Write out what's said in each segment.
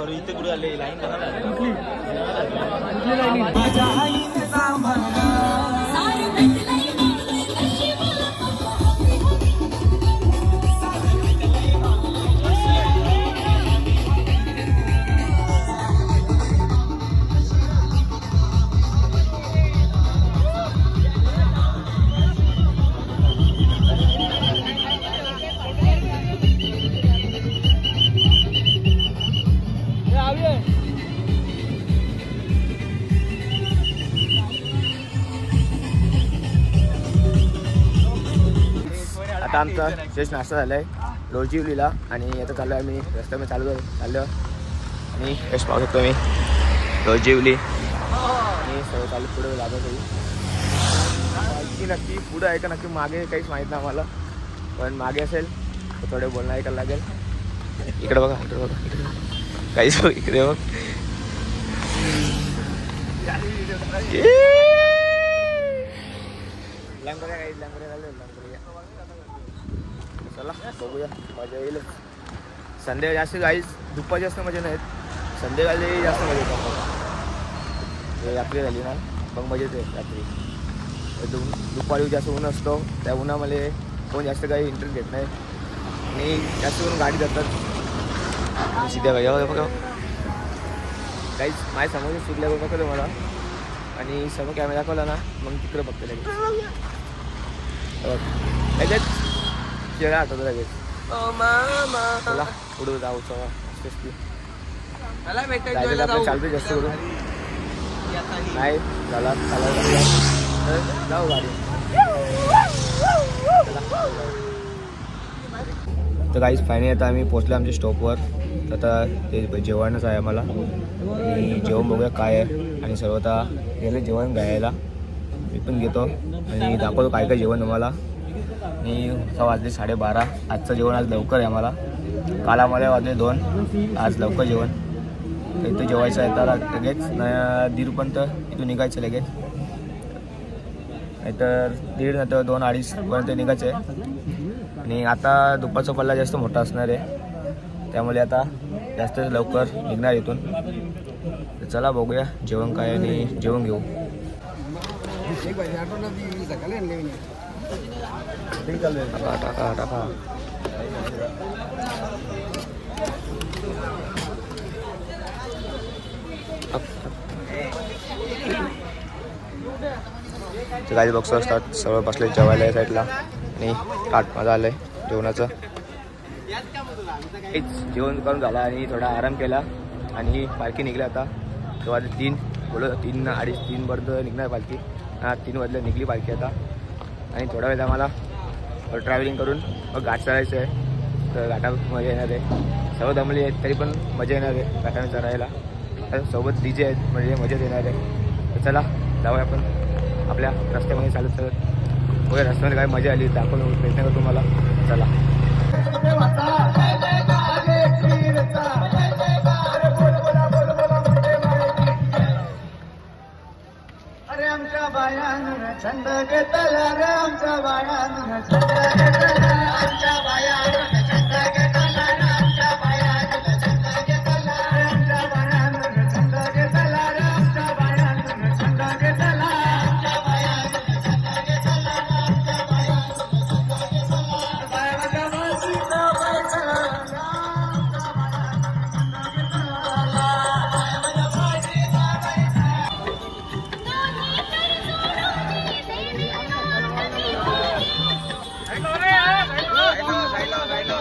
इथे कुठे आले लाईन कुठली आता आमचा जस्ट नाश्ता झाला आहे डोंबिवलीला आणि आता चाललो आहे आम्ही रस्त्यामध्ये चाललो आणि यश पाहू शकतो मी डोंबिवली आणि सर्व चालू पुढे लागत होती नक्की पुढं आहे का नक्की मागे काहीच माहीत नाही आम्हाला पण मागे असेल तर थोडे बोलणं ऐकायला लागेल. इकडे बघा इकडे काहीच बघ इकडे बघ चला बघूया मजा येईल. संध्याकाळी जास्त गाईच दुपारी जास्त मजा नाहीत संध्याकाळी जास्त मजा येतात. रात्री झाली ना मग मजा येते रात्री दुपारी जास्त ऊन असतो त्या उन्हामध्ये कोण जास्त काही इंटरेस्ट घेत नाही आणि जास्त करून गाडी जातात सिध्या गाडी बघा काहीच माझ्या समोर सुटल्या बघा मला आणि सर्व कॅमेरा दाखवला ना मग तिकडे बघते लगेच चेहरा आठवतो लगेच चला पुढे जाऊ चालते जास्त करून नाही झाला जाऊ गाडी. तर काहीच फायनली आता आम्ही पोचलो आमच्या स्टॉपवर. तर आता ते जेवणच आहे आम्हाला आणि जेवण बघूया काय आहे आणि सर्व आता गेले जेवण घ्यायला मी पण घेतो आणि दाखवतो काय काय जेवण तुम्हाला. आणि 6 वाजले 12:30. आजचं जेवण आज लवकर आहे आम्हाला. काल आम्हाला वाजले 2 आज लवकर जेवण. तर इथं जेवायचं आहे तर लगेच 1:30 इथून निघायचं लगेच नाहीतर 1:30 नंतर 2-2:30 निघायचं आहे. आणि आता दुपारचा पल्ला जास्त मोठा असणार आहे त्यामुळे आता जास्त लवकर निघणार इथून. तर चला बघूया जेवण काय आणि जेवण घेऊ. टाका टाका गाडी बॉक्स असतात सर्व बसले जेवायला या साईडला आणि ताट माझं आलं आहे जेवणाचं. हेच जेवण करून झाला आणि थोडा आराम केला आणि पालखी निघली आता. तेव्हा 3 बोलत 3-3:30 पर्यंत निघणार पालखी. 3 वाजता निघली पालखी आता आणि थोडा वेळ आम्हाला ट्रॅव्हलिंग करून मग घाट चढायचं आहे. तर घाटात मजा येणार आहे. सर्व दमली आहेत तरी पण मजा येणार आहे घाटाने चढायला. सोबत DJ आहेत म्हणजे मजा येणार आहे. तर चला जाऊया आपण आपल्या रस्त्यामध्ये चालत वगैरे रस्त्यामध्ये काय मजा आली दाखवून प्रयत्न करतो तुम्हाला. चला अरे आमच्या बायानं छंद घेतला रे आमच्या बायानं छंद घेतला आमच्या बायानं छंद घेतला आमच्या बायानं छंद घेतला आमच्या बायानं छंद घेतला आमच्या बायानं छंद घेतला आमच्या बायानं छंद घेतला आमच्या बायानं छंद घेतला बायाच्या वाशीचा बैठा आमच्या बायानं छंद घेतला बायाच्या वाशीचा बैठा. साईडला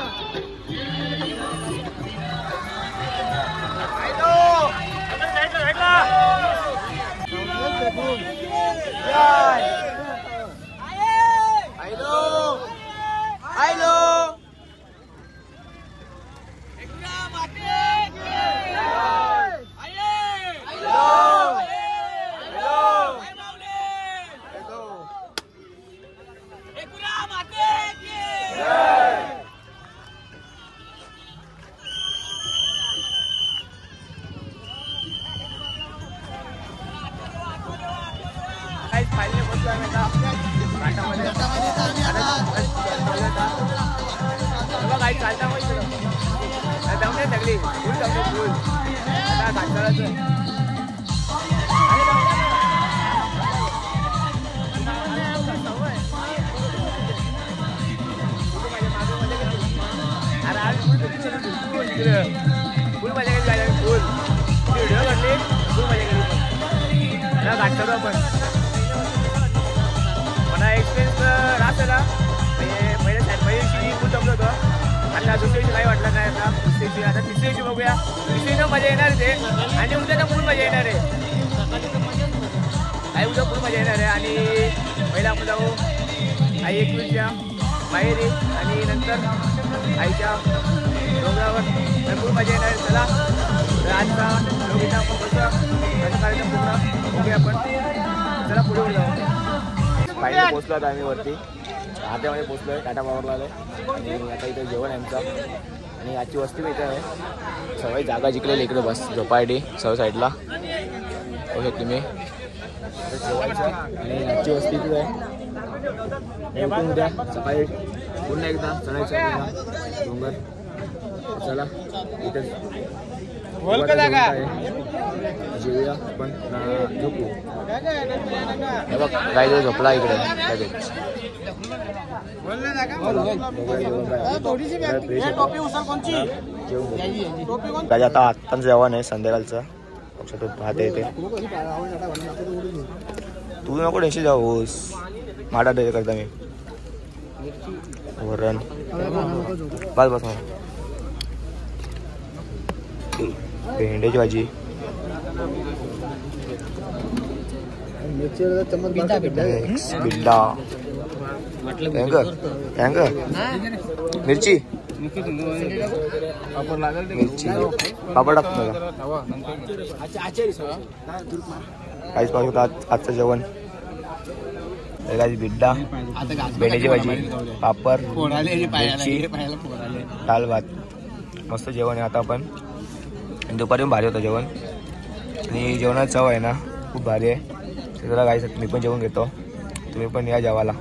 काही फायनल बसलो आहे घाटामध्ये काही चालता माहिती जमले सगळी फुल जमले फुल आता घाटाळाचं अरे आज फुल मजा केली जायला फुल व्हिडिओ काढले फुल मजा केली पण घाट करू आपण मला एक्सपिरियन्स राहतेला पहिल्या दिवशी फुल जमलो होतं आता दुसऱ्या दिवशी काही वाटलं नाही आता दुसऱ्या दिवशी आता तिसऱ्या दिवशी बघूया तिसरी मजा येणार ते आणि उद्या तर फुल मजा येणार आहे आई उद्या फुल मजा येणार आहे आणि पहिला आपण जाऊ आई एकवीसच्या माहेरी आणि नंतर आईच्या डोंगरावर भरपूर मजा येणार आहे चला तर आजचा लोकीचा आपण कसं कार्यक्रम पूर्ण बघूया आपण चला पुढे जाऊ फायनली पोचलो आता आम्ही वरती हात्यामध्ये पोचलो आहे टाटा पावरला आलो आणि आता इथे जेवण आहे आमचं आणि आजची वस्ती पण इथे आहे सगळी जागा जिंकलेली इकडे बस झोपायडी सर्व साईडला बघू शकतो मी जेवायचं आणि आजची वस्ती इकडे आहे उठून उद्या सकाळी पुन्हा एकदा चढायचं डोंगर चला इथे जेवूया पण झोपू हे बघ काय झोपला इकडे लगेच आता आत्ताच जेवण आहे संध्याकाळचं भात येते तू नको टेन्शन जाऊस माडा डे करता मी वरण बस बस भेंड्याची भाजी बिड्डा मिरची मिरची पापड टाकतो काहीच पाहू शकतो आजचं जेवण बिड्डा भेंड्याची भाजी पापड मिरची डाळ भात मस्त जेवण आहे आता आपण दुपारी पण भारी होतं जेवण आणि जेवणाची चव आहे ना खूप भारी आहे जरा काही मी पण जेवण घेतो तुम्ही पण या जेवायला